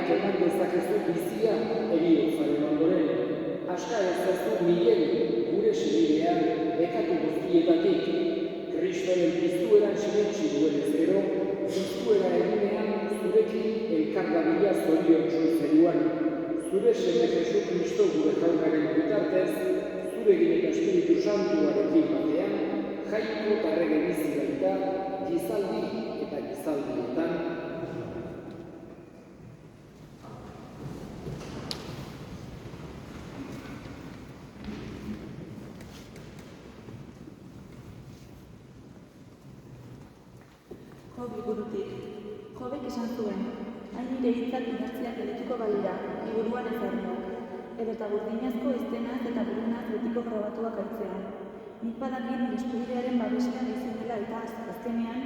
Norbait eman dezakezu bizia heriotzaren ondoren. Aska ezazu Miguel gure senidean bekatu guztietatik. Kristoren piztueran sinetsi duenez gero, piztuera egunean zurekin elkargabila zoriontsu zeruan. Zure seme Jesu Kristo gure jaunaren bitartez, zurekin eta Espiritu Santuarekin batean, jaiko eta errege bizi baita, gizaldi eta gizaldietan. Jo liburutik. Jobek esan zuen, hain nire hitzak idatziak edituko balira, liburuan ezarriak, edota burdinazko iztenaz eta burunaz betiko grabatuak hartzean. Nik badakit nire eskubidearen babesean izan dela eta azkenean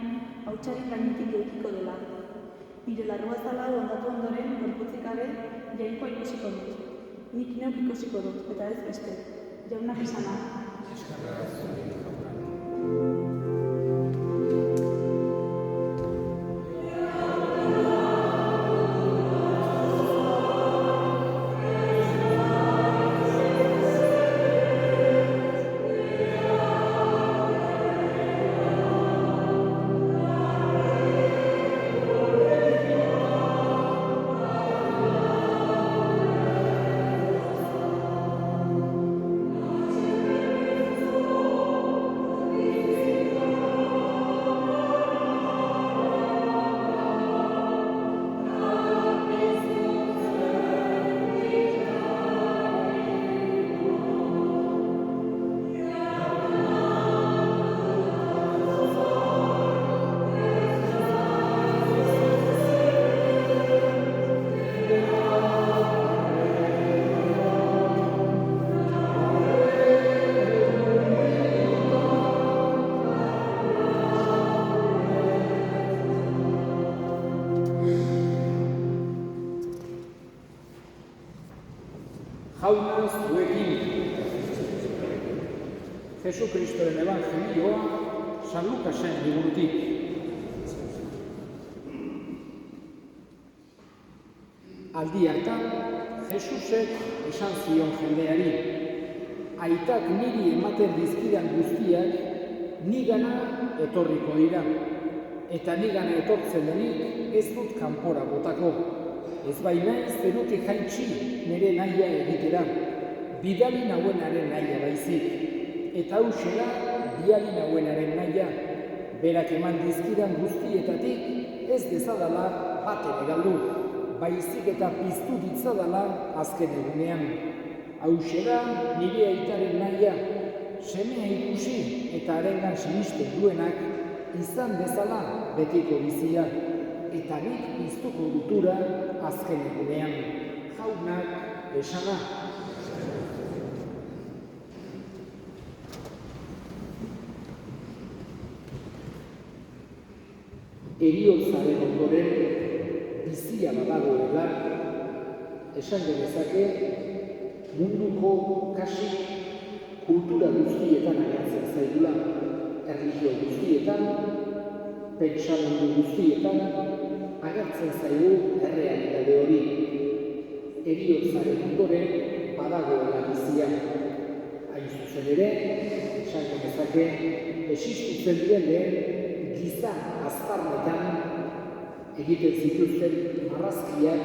hautsaren gainetik edukiko dela. Nire larrua zala ondatu ondoren gorputzik gabe jainkoa ikusiko dut. Nik neuk ikusiko dut, eta ez beste. Jaunak esana. Jauna zuekin. Jesu Kristoren evangelioa San Lukasen liburutik. Aldi hartan, Jesusek esan zion jendeari, aitak niri ematen dizkidan guztiak nigana etorriko dira, eta nigana etortzen denik ez dut kanpora botako. Ez baina ez denuke jaitsi nire nahia egitera, bidali nauenaren nahia baizik, eta hausela biali nauenaren nahia, berak eman dizkidan guztietatik ez dezadala bat ere galdu, baizik eta piztu ditzadala azken egunean. Hausela nire aitaren nahia, semea ikusi eta harengan sinisten duenak izan dezala betiko bizia, eta nik piztuko dutura azken egunean. Jaunak esana. Heriotzaren ondoren bizia badagoela, esan genezake munduko kasi kultura guztietan agertzen zaigula, erlijio guztietan, pentsamendu guztietan, agertzen zaigu errealitate hori. Heriotzaren ondoren badagoela bizia. Hain zuzen ere, esan genezake, existitzen diren lehen giza aztarnetan egiten zituzten marrazkiak,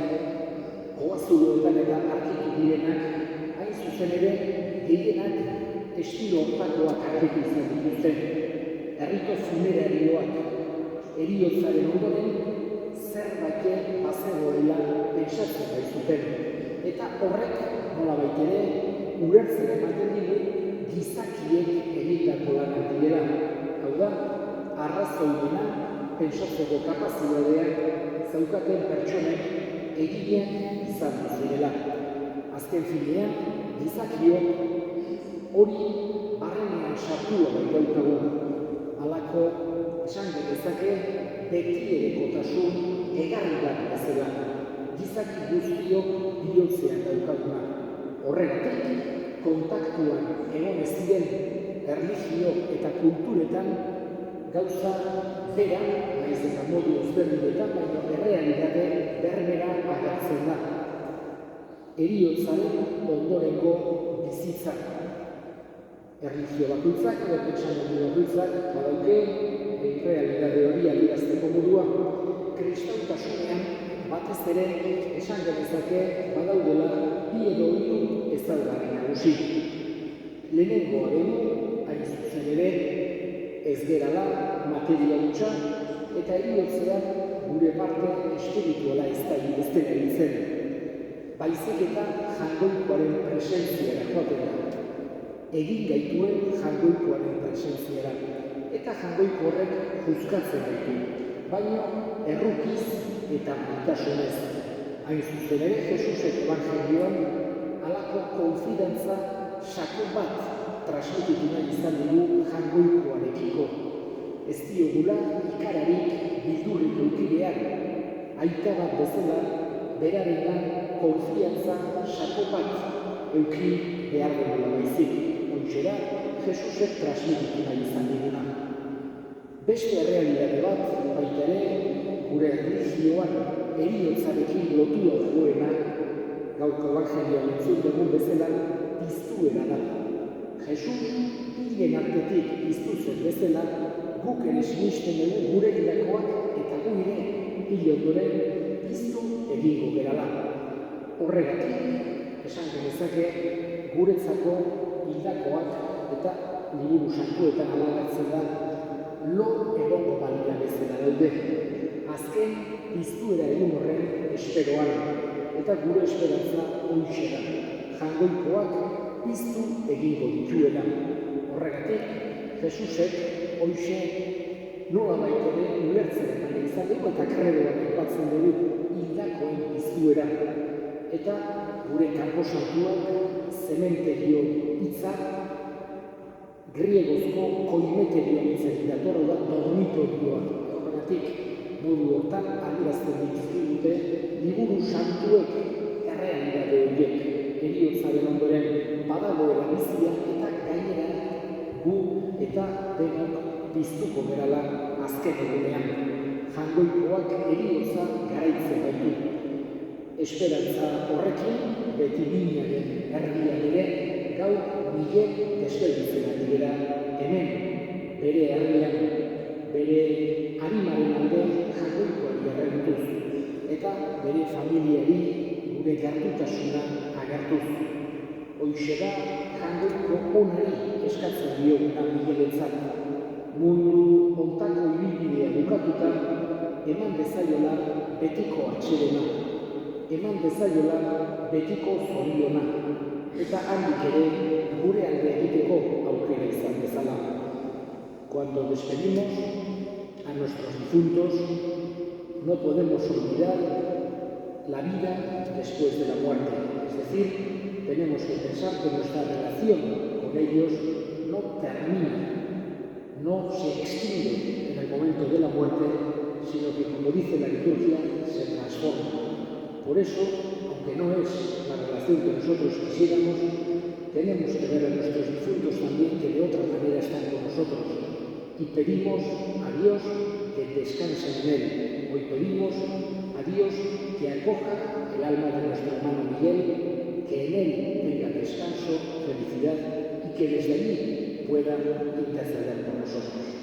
oazuloetan eta arkitu direnak, hain zuzen ere, gehienak estilo hortakoak arkitu izan dituzten. Herriko funerarioak, heriotzaren ondoren zerbait bazegoela pentsatzen baitzuten. Eta horrek nolabait ere ulertzen ematen digu gizakiek egindako lanak direla. Hau da, arrazoimena pentsatzeko kapazitateak zeukaten pertsonek egileak izan zirela. Azken finean, gizakiok hori barrenean sartua baitaukagu. Halako esan genezake betierekotasun egarri bat bezala. Gizaki guztiok bihotzean daukaguna. Horregatik, kontaktuan egon ez diren erlijio eta kulturetan gauza bera naiz eta modu ezberdinetan, baina errealitate berbera agertzen da. Heriotzaren ondorengo bizitza. Erlijio bakoitzak edo pentsamendu bakoitzak badauke errealitate hori adierazteko modua. Kristautasunean batez ere esan genezake badaudela bi edo hiru ezaugarri nagusi. Lehenengoa dugu, hain zuzen ere, ez gerala materia hutsa eta heriotzean gure parte espirituala ez dela izen. Baizik eta jangoikoaren presentziara joaten da. Egin gaituen jangoikoaren presentziara. Eta jangoiko horrek juzkatzen gaitu, baina errukiz eta maitasunez. Hain zuzen ere, Jesusek evangelioan halako konfidantza sakon bat transmititu nahi izan dugu jangoikoarekiko. Ez diogula ikararik bildurrik eduki behar, aita bat bezala berarengan konfiantza sakon bat eduki behar dugula baizik. Hontxe da, Jesusek transmititu nahi izan diguna. Beste errealitate bat, baita ere, gure erlijioan heriotzarekin lotua dagoena, gaurko evangelioan entzun dugun bezala, piztuera da. Jesus, hilen artetik piztuzen bezala, guk ere sinisten dugu gure hilakoak eta gu ere hil ondoren piztu egingo gerala. Horregatik, esan genezake, guretzako hildakoak eta liburu santuetan alagatzen da lo egongo balira bezala daude. Azken piztuera egin horren esperoan eta gure esperantza hoxe da. Jangoikoak piztu egingo dituela. Horregatik, Jesusek hoxe nola baitere ulertzen ari izan dugu eta kredoan aipatzen dugu hildakoen piztuera. Eta gure kanpo santuak zementerio hitza griegozko koimeterio hitzetik datorra da dormitorioa. Horregatik, modu hortan adierazten dizkigute liburu santuek errealitate horiek. Heriotzaren ondoren badagoela bizia eta gainera gu eta denok piztuko gerala azken egunean. Jangoikoak heriotza garaitzen gaitu. Esperantza horrekin, beti minaren erdian ere, gaur milek desbelditzen ari dira hemen, bere herrian, bere animaren alde jangoikoari erregutuz, eta bere familiari gure gertutasuna agertuz. Hoxe da jangoiko onari eskatzen dioguna Migueletzat. Mundu hontako ibilbidea bukatuta, eman bezaiola betiko atsedena. Eman bezaiola betiko zoriona, eta handik ere gure alde egiteko aukera izan bezala. Cuando despedimos a nuestros difuntos, no podemos olvidar la vida después de la muerte. Es decir, tenemos que pensar que nuestra relación con ellos no termina, no se extingue en el momento de la muerte, sino que, como dice la liturgia, se transforma. Por eso, aunque no es la relación que nosotros quisiéramos, tenemos que ver a nuestros difuntos también que de otra manera están con nosotros. Y pedimos a Dios que descanse en Él. Hoy pedimos a Dios que acoja el alma de nuestro hermano Miguel, que en Él tenga descanso, felicidad y que desde allí pueda interceder por nosotros.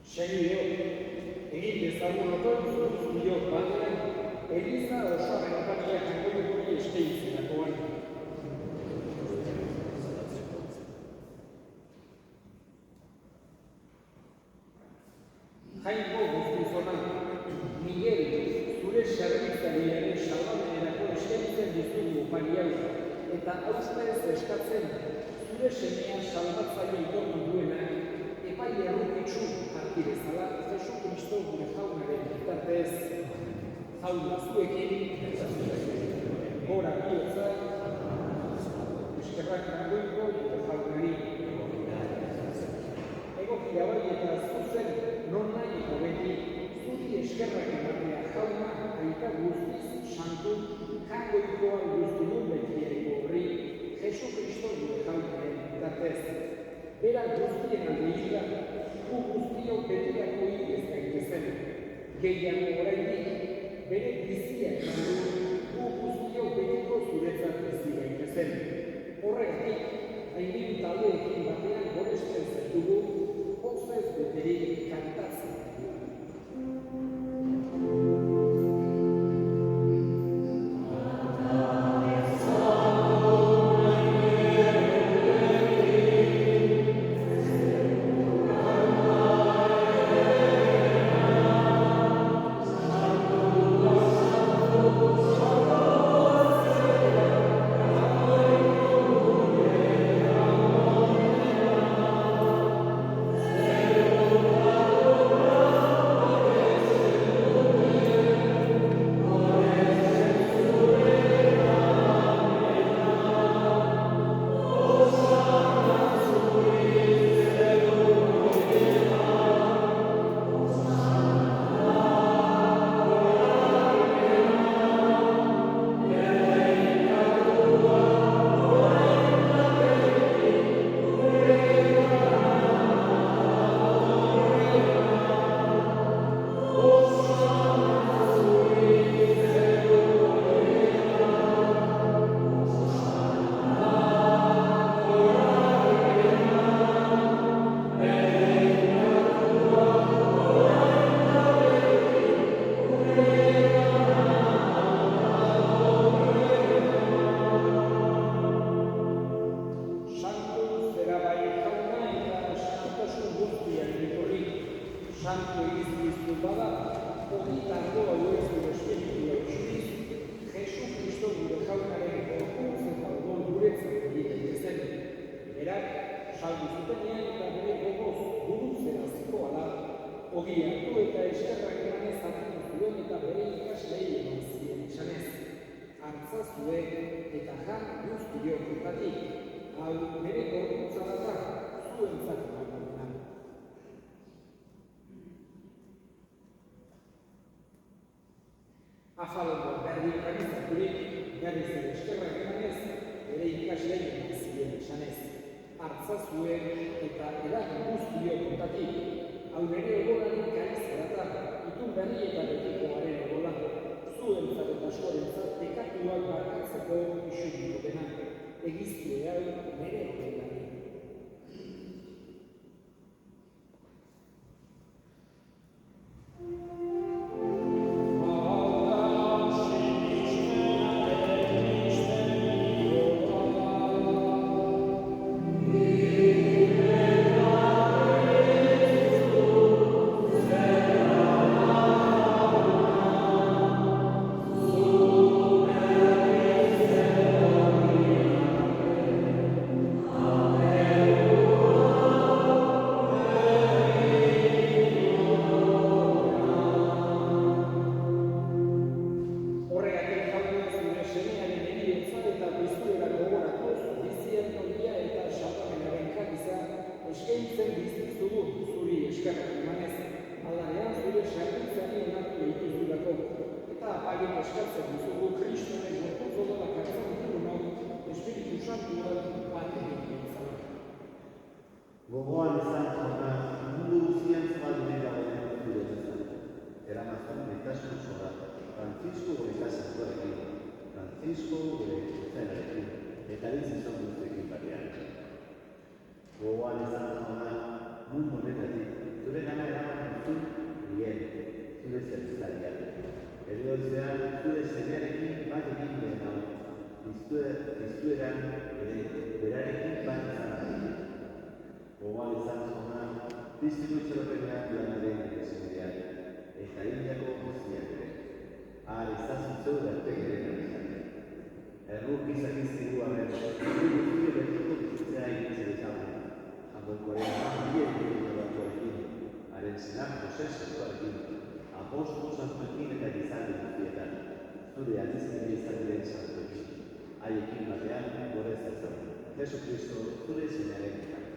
Senideok, egin dezagun otoitz guztiok batean, Eliza osoaren apatiak jakoiokori eskeitzerakoan. Jainko guztizona, Miguel, zure zerbitzariaren salbamenerako eskeitzen dizugu opari hau, eta auzpez eskatzen, zure semea salbatzaile itortu duenak, epaile errukitzu harti bezala, Jesu Kristo gure jaunaren bitartez, jauna zuekin, gora bihotza, eskerrak nagoiko gure jaunari. Egokia bai eta zuzen, non nahi eta beti, zuri eskerrak ematea jauna, aita guztiz, santu, jangoikoa guzti nun betiereko horri, Jesu Kristo gure jaunaren bitartez. Bera guztien aldeira, gu guztiok betirako ez gaitezen. Gehiago oraindik, bere bizia eman du, gu guztiok betiko zuretzat bizi gaitezen. Horregatik, hainbin taldeekin batean goresten zaitugu, pozez beterik kantatzen. Santo Espíritu bada, hori tardoa duezu espiritu eutxuriz, Jesu Kristo gure jaunaren gorputz eta odol guretzat egiten zen. Berak, saldu zutenean eta bere gogoz gurutzera zikoala, ogi hartu eta eskerrak emanez hartu zuen eta bere ikaslei eman ziren esanez. Hartza zuen eta jan guztiok hau bere gorputza da zuentzat eman. Afalongo berdin garizaturik, berriz ere eskerrak emanez, bere ikasleei eman ziren esanez. Hartza zuen eta eragin guztiok hau bere egolaren karizarata, itun berri eta betikoaren egola, zuentzat eta askorentzat pekatuak barkatzeko isuriko dena, egiztu hau bere egolari. Eskaintzen bizitzugu zuri eskerrak emanez, aldarean zure zerbitzari onartu dituzulako, eta apagin eskatzen dizugu Kristoren gorputz odolak hartzen dirunok, Espiritu Santuak batekin dintzala. Gogoan izan jauna, mundu guztian zabaldurik dagoen zure bezala. Eramazan metasun zora, Francisco gure kasantuarekin, Francisco gure zuzenarekin, eta izan guztiekin batean. Gogoan izan jauna, mundu honetatik, zure gana eraman Igual izan zona, piztiko itxaropenean lanaren egizidean, eta Indiako guztiak ere. Ahar izazutzeu bertegeren izatea. Erruk izakizkigu arren, guztio bertiko bizitzea initzen izatea. Jangoikoaren bien egiten batzuarekin, haren zenak Jose Santuarekin, apostolu santuekin eta gizarri guztietan, zure aldizkari izan diren santuekin. Haiekin batean, gorez ezan. Jesucristo, zure zinaren bitartez.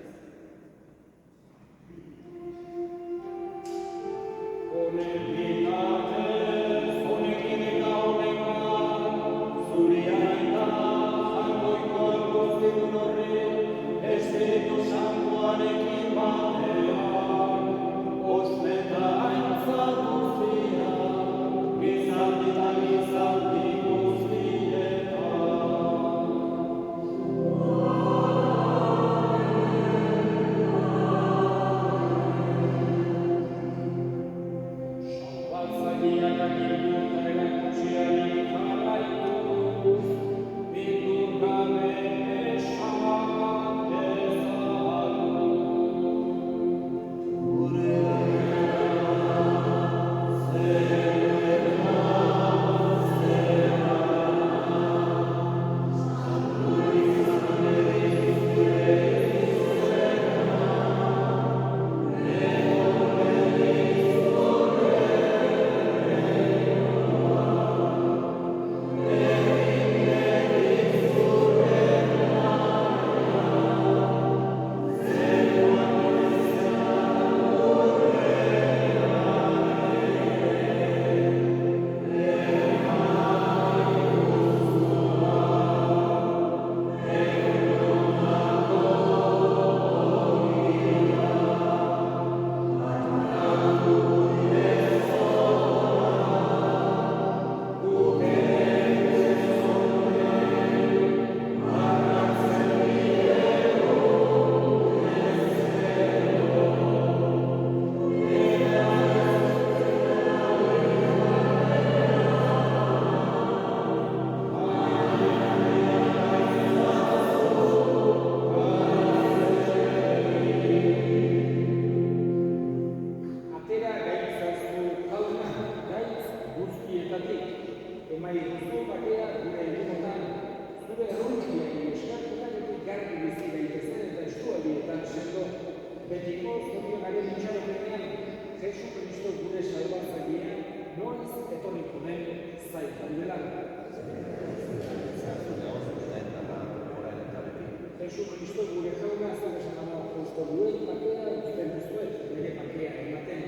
Jesucristo gure jauna zure esan apostoluen bakea uzten duzuet, bere bakea ematen.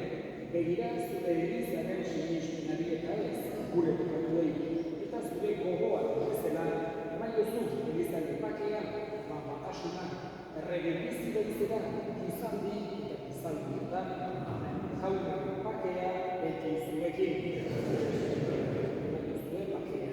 Begira zure Elizaren sinesmenari eta ez, gure pekatuei. Eta zure gogoa bezala, eman jozu Elizaren bakea, batasuna, errege bizi berizera, izaldi eta izaldietan. Jauna bakea beti zurekin. Zure bakea.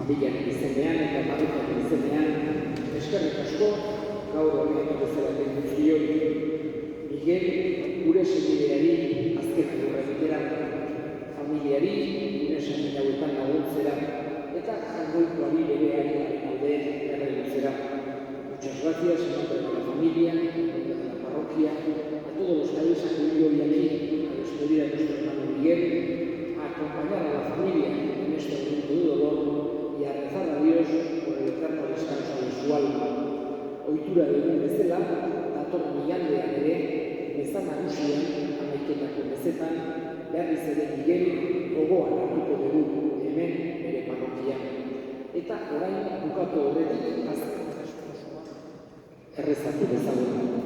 familiaren izenean eta parrokiaren izenean, eskerrik asko gaur honetan bezalaten guztioi. Miguel, gure senideari azken agurra egitera, familiari gure senidean hauetan laguntzera eta jangoikoari bere ariaren alde erredutzera. Muchas gracias en nombre de la familia, en nombre de la parroquia, a todos los que habéis acudido hoy aquí a despedir a nuestro hermano Miguel, a acompañar a la familia en este momento de dolor y a rezar a Dios por el eterno descanso de su alma. Ohitura dugun bezala, datorren igandean ere, meza nagusian, hamaiketako mezetan, berriz ere Miguel gogoan hartuko dugu hemen bere parrokian. Eta orain bukatu horretik azken errezatu bezagun.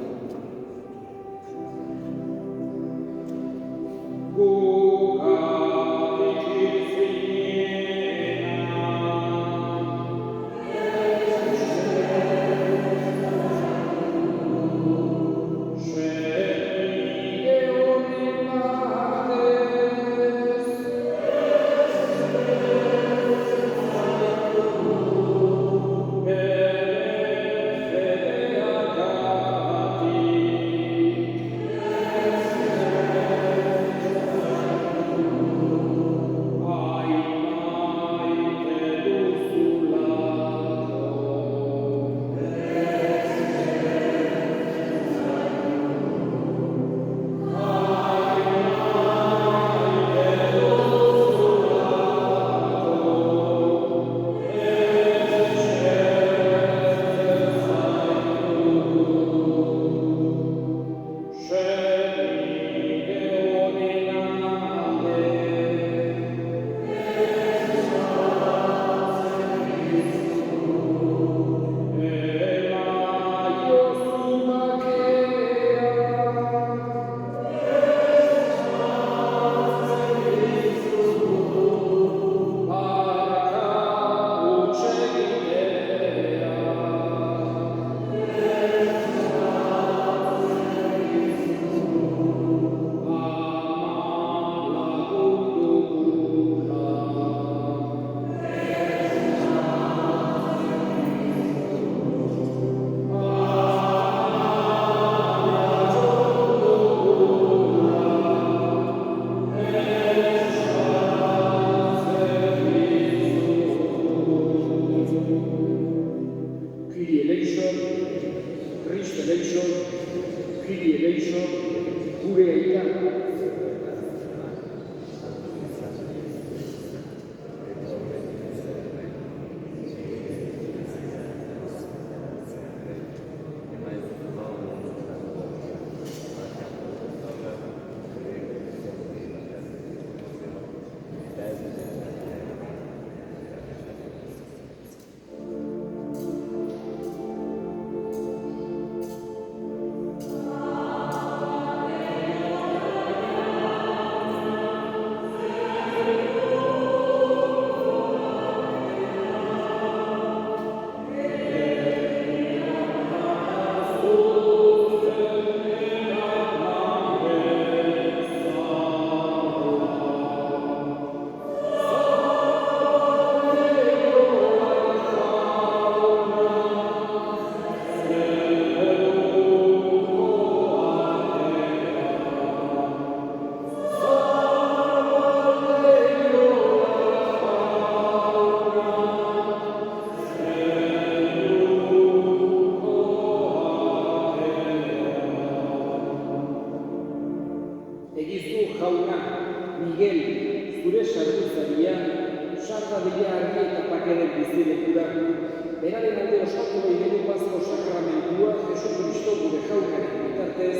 Beraren alde osatu nahi dugu Pasko sakramentua Jesukristo gure jaunaren bitartez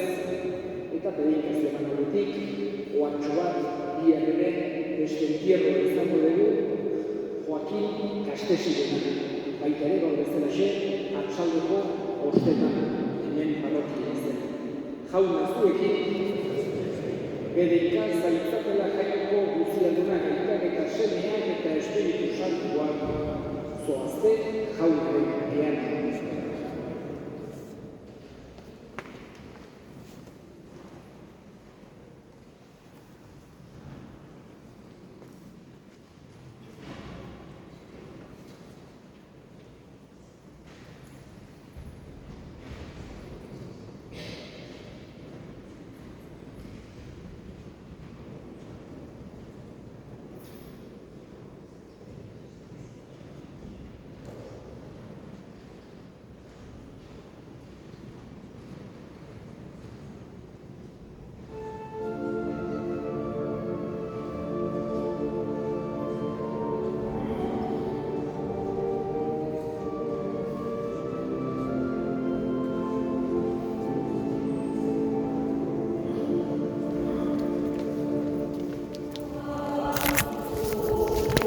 eta predikazio emanalditik, ohartxo bat, bihar ere, beste entierroa izango dugu Joaquin Kastexirena, baita ere gaur bezalaxe, Artsaldeko ostetan, hemen parrokia izan. Jauna zuekin, bedeka zaitzatela jainko guzialdunak aitak eta semeak eta Espiritu Santuak zoazte jaunaren gehan.